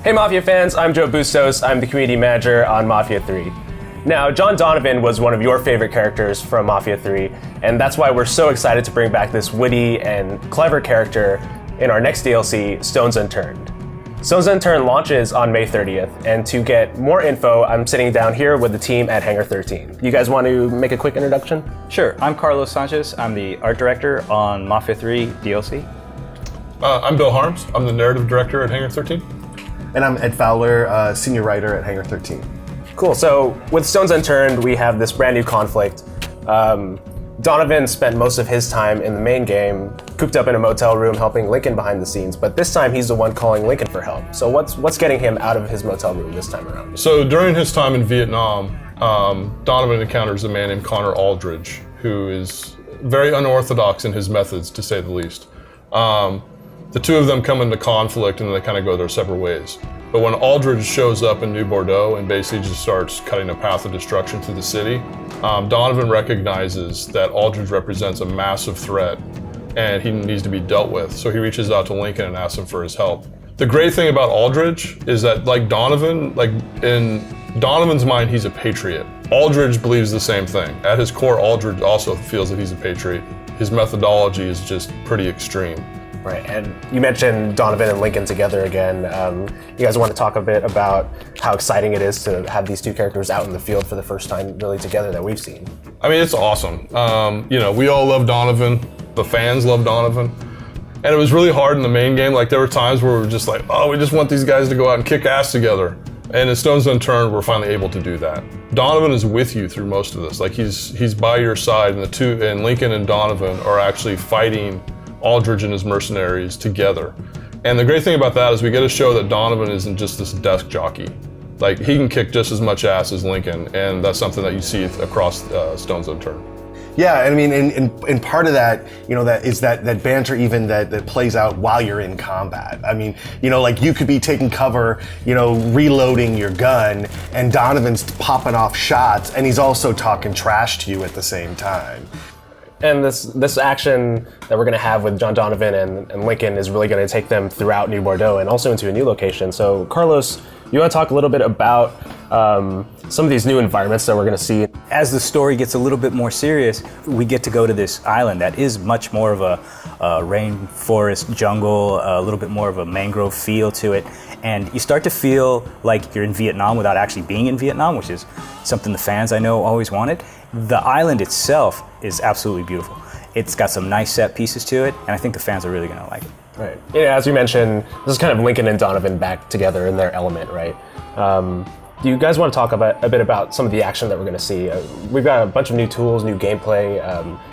Hey Mafia fans, I'm Joe Bustos. I'm the community manager on Mafia 3. Now, John Donovan was one of your favorite characters from Mafia 3, and that's why we're so excited to bring back this witty and clever character in our next DLC, Stones Unturned. Stones Unturned launches on May 30th, and to get more info, I'm sitting down here with the team at Hangar 13. You guys want to make a quick introduction? Sure, I'm Carlos Sanchez. I'm the art director on Mafia 3 DLC. I'm Bill Harms. I'm the narrative director at Hangar 13. And I'm Ed Fowler, senior writer at Hangar 13. Cool, so with Stones Unturned, we have this brand new conflict. Donovan spent most of his time in the main game, cooped up in a motel room helping Lincoln behind the scenes, but this time he's the one calling Lincoln for help. So what's getting him out of his motel room this time around? So during his time in Vietnam, Donovan encounters a man named Connor Aldridge, who is very unorthodox in his methods, to say the least. The two of them come into conflict and they kind of go their separate ways. But when Aldridge shows up in New-Bordeaux and basically just starts cutting a path of destruction through the city, Donovan recognizes that Aldridge represents a massive threat and he needs to be dealt with. So he reaches out to Lincoln and asks him for his help. The great thing about Aldridge is that, like Donovan, like in Donovan's mind, he's a patriot. Aldridge believes the same thing. At his core, Aldridge also feels that he's a patriot. His methodology is just pretty extreme. Right, and you mentioned Donovan and Lincoln together again. You guys want to talk a bit about how exciting it is to have these two characters out in the field for the first time really together that we've seen? I mean, it's awesome. We all love Donovan. The fans love Donovan. And it was really hard in the main game. Like, there were times where we were just like, oh, we just want these guys to go out and kick ass together. And in Stones Unturned, we're finally able to do that. Donovan is with you through most of this. Like, he's by your side, and Lincoln and Donovan are actually fighting Aldridge and his mercenaries together. And the great thing about that is we get to show that Donovan isn't just this desk jockey. Like, he can kick just as much ass as Lincoln, and that's something that you see across Stones Unturned. Yeah, I mean, and part of that, that is that banter even that plays out while you're in combat. I mean, like you could be taking cover, reloading your gun, and Donovan's popping off shots, and he's also talking trash to you at the same time. And this action that we're going to have with John Donovan and Lincoln is really going to take them throughout New-Bordeaux and also into a new location. So Carlos, you want to talk a little bit about some of these new environments that we're going to see? As the story gets a little bit more serious, we get to go to this island that is much more of a rainforest jungle, a little bit more of a mangrove feel to it. And you start to feel like you're in Vietnam without actually being in Vietnam, which is something the fans I know always wanted. The island itself is absolutely beautiful. It's got some nice set pieces to it, and I think the fans are really going to like it. Right. Yeah, as you mentioned, this is kind of Lincoln and Donovan back together in their element, right? Do you guys want to talk a bit about some of the action that we're going to see? We've got a bunch of new tools, new gameplay,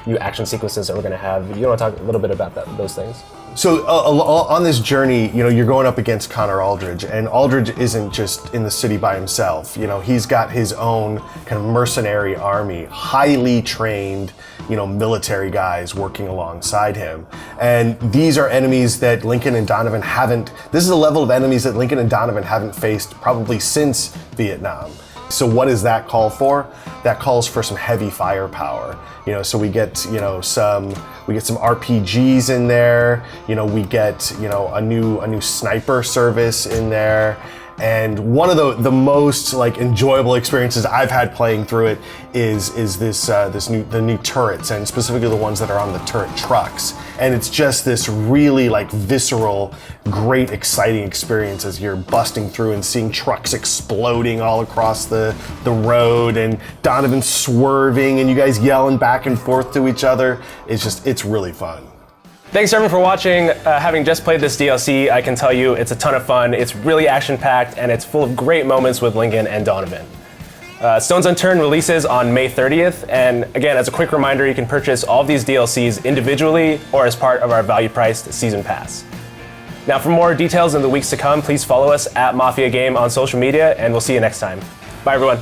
new action sequences that we're going to have. You want to talk a little bit about those things? So on this journey, you're going up against Connor Aldridge, and Aldridge isn't just in the city by himself. He's got his own kind of mercenary army, highly trained, military guys working alongside him. And these are enemies that Lincoln and Donovan this is a level of enemies that Lincoln and Donovan haven't faced probably since Vietnam. So what does that call for? That calls for some heavy firepower. So we get, some RPGs in there. We get, a new sniper service in there. And one of the most enjoyable experiences I've had playing through it is the new turrets, and specifically the ones that are on the turret trucks. And it's just this really visceral, great, exciting experience as you're busting through and seeing trucks exploding all across the road, and Donovan swerving, and you guys yelling back and forth to each other. It's really fun. Thanks everyone for watching. Having just played this DLC, I can tell you it's a ton of fun. It's really action-packed, and it's full of great moments with Lincoln and Donovan. Stones Unturned releases on May 30th, and again, as a quick reminder, you can purchase all of these DLCs individually or as part of our value-priced season pass. Now, for more details in the weeks to come, please follow us at Mafia Game on social media, and we'll see you next time. Bye, everyone.